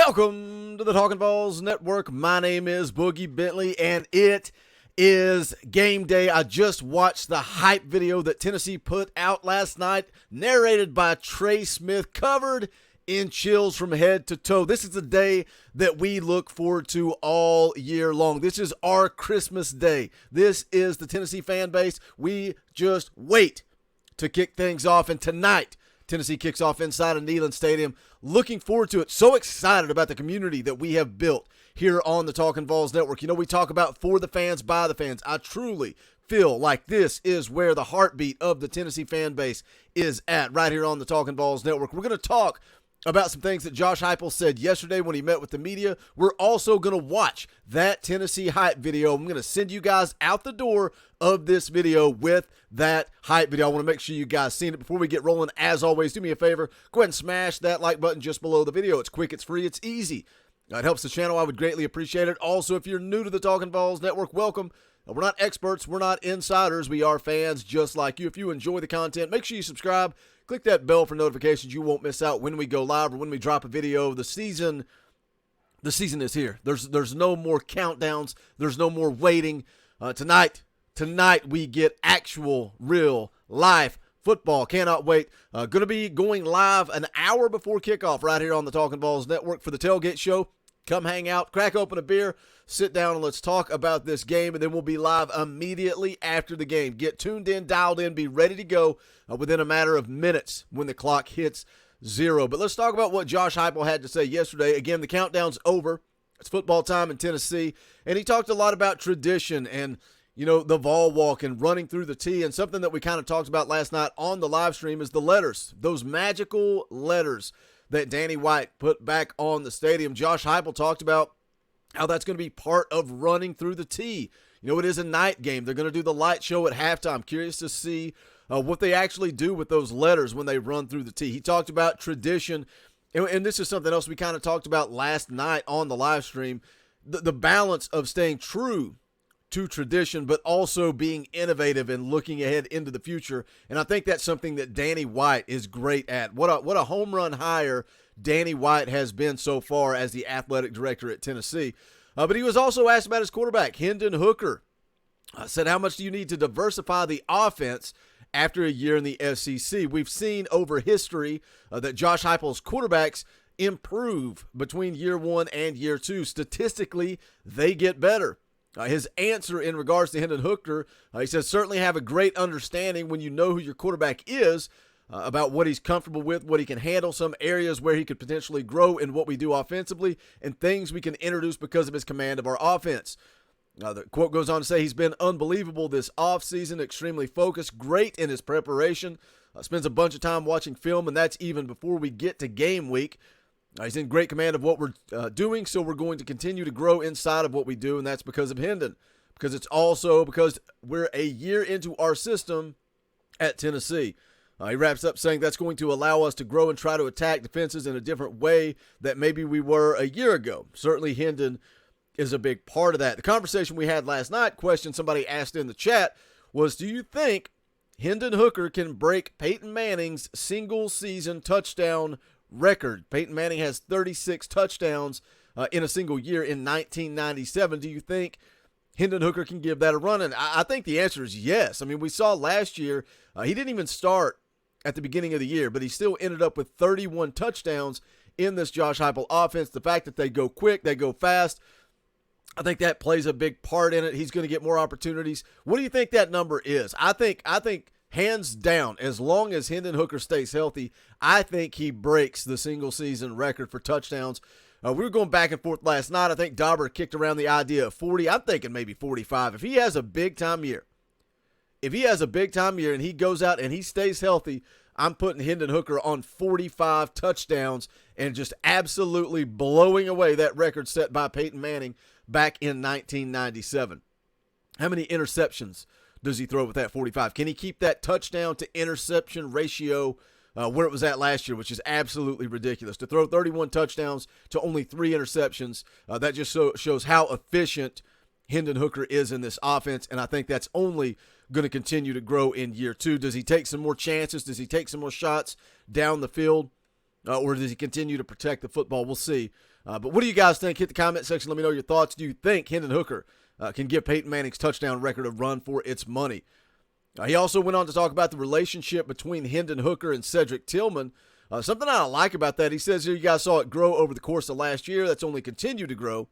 Welcome to the Talkin' VAWLS Network. My name is Boogie Bentley, and it is game day. I just watched the hype video that Tennessee put out last night, narrated by Trey Smith, covered in chills from head to toe. This is the day that we look forward to all year long. This is our Christmas day. This is the Tennessee fan base. We just wait to kick things off, and tonight, Tennessee kicks off inside of Neyland Stadium. Looking forward to it. So excited about the community that we have built here on the Talkin' VAWLS Network. You know, we talk about for the fans, by the fans. I truly feel like this is where the heartbeat of the Tennessee fan base is at, right here on the Talkin' VAWLS Network. We're going to talk about some things that Josh Heupel said yesterday when he met with the media. We're also going to watch that Tennessee hype video. I'm going to send you guys out the door of this video with that hype video. I want to make sure you guys seen it before we get rolling. As always, do me a favor, go ahead and smash that like button just below the video. It's quick, it's free, it's easy. It helps the channel. I would greatly appreciate it. Also, if you're new to the Talkin' VAWLS Network, welcome. We're not experts, we're not insiders, we are fans just like you. If you enjoy the content, make sure you subscribe. Click that bell for notifications. You won't miss out when we go live or when we drop a video. The season is here. There's no more countdowns. There's no more waiting. Tonight we get actual, real, live football. Cannot wait. Going to be going live an hour before kickoff right here on the Talkin' VAWLS Network for the tailgate show. Come hang out, crack open a beer, sit down, and let's talk about this game, and then we'll be live immediately after the game. Get tuned in, dialed in, be ready to go within a matter of minutes when the clock hits 0. But let's talk about what Josh Heupel had to say yesterday. Again, the countdown's over. It's football time in Tennessee, and he talked a lot about tradition and, you know, the Vol walk and running through the T, and something that we kind of talked about last night on the live stream is the letters, those magical letters that Danny White put back on the stadium. Josh Heupel talked about how that's going to be part of running through the T. You know, it is a night game. They're going to do the light show at halftime. Curious to see what they actually do with those letters when they run through the T. He talked about tradition, and this is something else we kind of talked about last night on the live stream, the balance of staying true to tradition, but also being innovative and looking ahead into the future. And I think that's something that Danny White is great at. What a home run hire Danny White has been so far as the athletic director at Tennessee. But he was also asked about his quarterback, Hendon Hooker. Said, how much do you need to diversify the offense after a year in the SEC? We've seen over history that Josh Heupel's quarterbacks improve between year 1 and year 2. Statistically, they get better. His answer in regards to Hendon Hooker, he says, certainly have a great understanding when you know who your quarterback is about what he's comfortable with, what he can handle, some areas where he could potentially grow in what we do offensively, and things we can introduce because of his command of our offense. The quote goes on to say he's been unbelievable this offseason, extremely focused, great in his preparation, spends a bunch of time watching film, and that's even before we get to game week. He's in great command of what we're doing, so we're going to continue to grow inside of what we do, and that's because of Hendon. Because it's also because we're a year into our system at Tennessee. He wraps up saying that's going to allow us to grow and try to attack defenses in a different way that maybe we were a year ago. Certainly Hendon is a big part of that. The conversation we had last night, question somebody asked in the chat, was do you think Hendon Hooker can break Peyton Manning's single-season touchdown record? Peyton Manning has 36 touchdowns in a single year in 1997. Do you think Hendon Hooker can give that a run? And I think the answer is yes. I mean, we saw last year, he didn't even start at the beginning of the year, but he still ended up with 31 touchdowns in this Josh Heupel offense. The fact that they go quick, they go fast, I think that plays a big part in it. He's going to get more opportunities. What do you think that number is? I think hands down, as long as Hendon Hooker stays healthy, I think he breaks the single-season record for touchdowns. We were going back and forth last night. I think Dauber kicked around the idea of 40. I'm thinking maybe 45. If he has a big-time year, and he goes out and he stays healthy, I'm putting Hendon Hooker on 45 touchdowns and just absolutely blowing away that record set by Peyton Manning back in 1997. How many interceptions does he throw with that 45? Can he keep that touchdown to interception ratio where it was at last year, which is absolutely ridiculous? To throw 31 touchdowns to only 3 interceptions, that just shows how efficient Hendon Hooker is in this offense, and I think that's only going to continue to grow in year 2. Does he take some more chances? Does he take some more shots down the field? Or does he continue to protect the football? We'll see. But what do you guys think? Hit the comment section. Let me know your thoughts. Do you think Hendon Hooker can give Peyton Manning's touchdown record a run for its money? He also went on to talk about the relationship between Hendon Hooker and Cedric Tillman. Something I like about that, he says here, you guys saw it grow over the course of last year. That's only continued to grow.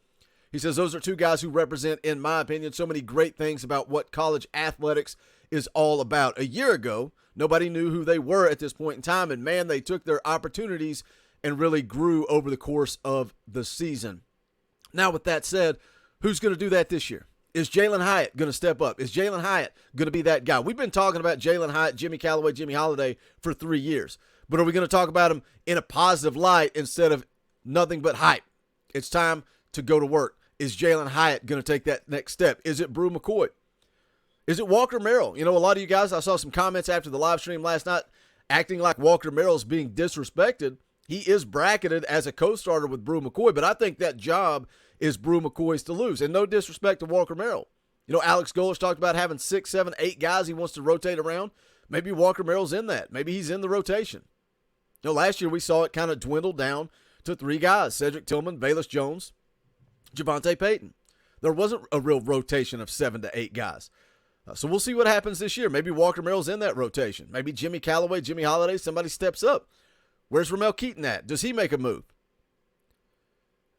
He says those are two guys who represent, in my opinion, so many great things about what college athletics is all about. A year ago, nobody knew who they were at this point in time, and man, they took their opportunities and really grew over the course of the season. Now, with that said, who's going to do that this year? Is Jalen Hyatt going to step up? Is Jalen Hyatt going to be that guy? We've been talking about Jalen Hyatt, Jimmy Callaway, Jimmy Holiday for 3 years. But are we going to talk about him in a positive light instead of nothing but hype? It's time to go to work. Is Jalen Hyatt going to take that next step? Is it Brew McCoy? Is it Walker Merrill? You know, a lot of you guys, I saw some comments after the live stream last night acting like Walker Merrill is being disrespected. He is bracketed as a co-starter with Brew McCoy, but I think that job is Brew McCoy's to lose. And no disrespect to Walker Merrill. You know, Alex Golesh talked about having 6, 7, 8 guys he wants to rotate around. Maybe Walker Merrill's in that. Maybe he's in the rotation. You know, last year we saw it kind of dwindle down to 3 guys, Cedric Tillman, Velus Jones, Javonte Payton. There wasn't a real rotation of 7 to 8 guys. So we'll see what happens this year. Maybe Walker Merrill's in that rotation. Maybe Jimmy Callaway, Jimmy Holiday, somebody steps up. Where's Ramel Keaton at? Does he make a move?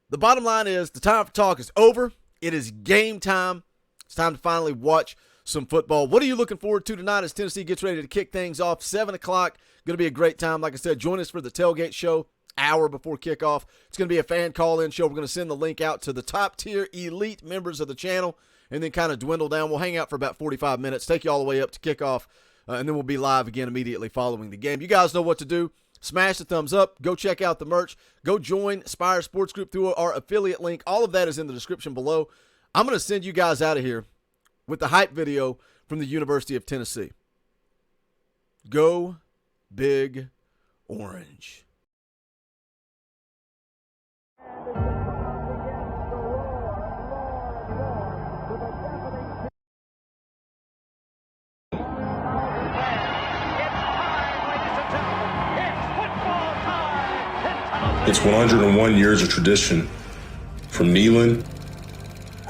The bottom line is the time for talk is over. It is game time. It's time to finally watch some football. What are you looking forward to tonight as Tennessee gets ready to kick things off? 7 o'clock. Going to be a great time. Like I said, join us for the tailgate show hour before kickoff. It's going to be a fan call-in show. We're going to send the link out to the top-tier elite members of the channel and then kind of dwindle down. We'll hang out for about 45 minutes, take you all the way up to kickoff, and then we'll be live again immediately following the game. You guys know what to do. Smash the thumbs up. Go check out the merch. Go join Spire Sports Group through our affiliate link. All of that is in the description below. I'm going to send you guys out of here with the hype video from the University of Tennessee. Go Big Orange. It's 101 years of tradition from Neyland.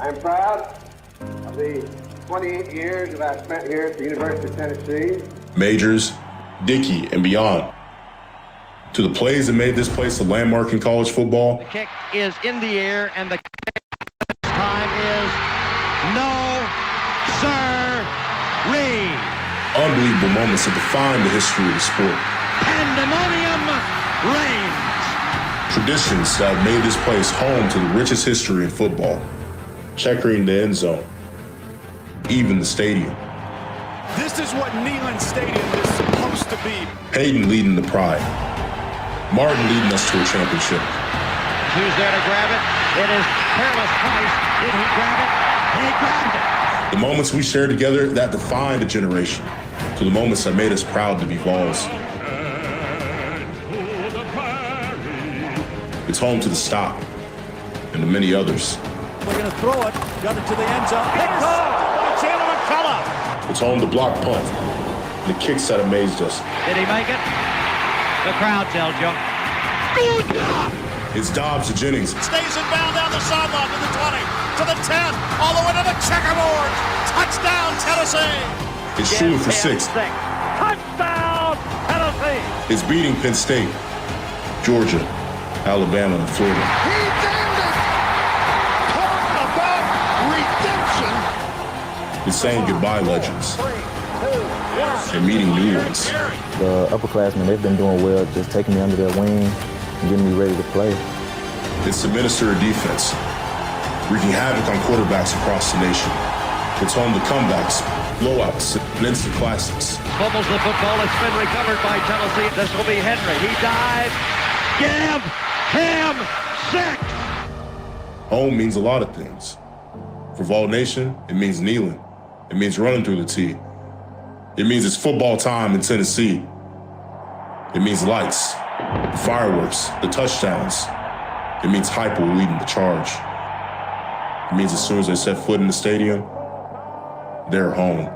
I'm proud of the 28 years that I've spent here at the University of Tennessee. Majors, Dickey, and beyond. To the plays that made this place a landmark in college football. The kick is in the air, and the time is no, sir-ree. Unbelievable moments that define the history of the sport. Pandemonium reigns. Traditions that have made this place home to the richest history in football. Checkering the end zone. Even the stadium. This is what Neyland Stadium is supposed to be. Peyton leading the pride. Martin leading us to a championship. Who's there to grab it? It is Peerless Price. Did he grab it? He grabbed it. The moments we shared together, that defined a generation. To the moments that made us proud to be VAWLS. It's home to the stop and to many others. We're going to throw it. Got it to the end zone. Pick off! Chandler McCullough. It's home to block punt. The kicks that amazed us. Did he make it? The crowd tells you. It's Dobbs to Jennings. Stays in bound down the sideline to the 20, to the 10, all the way to the checkerboard. Touchdown, Tennessee. It's shooting for 6. Touchdown, Tennessee. It's beating Penn State, Georgia, Alabama, and Florida. He damned it! Talk about redemption! It's saying goodbye, legends, and meeting new ones. The upperclassmen, they've been doing well, just taking me under their wing and getting me ready to play. It's the minister of defense, wreaking havoc on quarterbacks across the nation. It's home to comebacks, blowouts, and instant classics. Fumbles the football. It's been recovered by Tennessee. This will be Henry. He dives. Give him 6. Home means a lot of things. For Vol Nation, it means kneeling. It means running through the T. It means it's football time in Tennessee. It means lights, the fireworks, the touchdowns. It means Hyper leading the charge. It means as soon as they set foot in the stadium, they're home.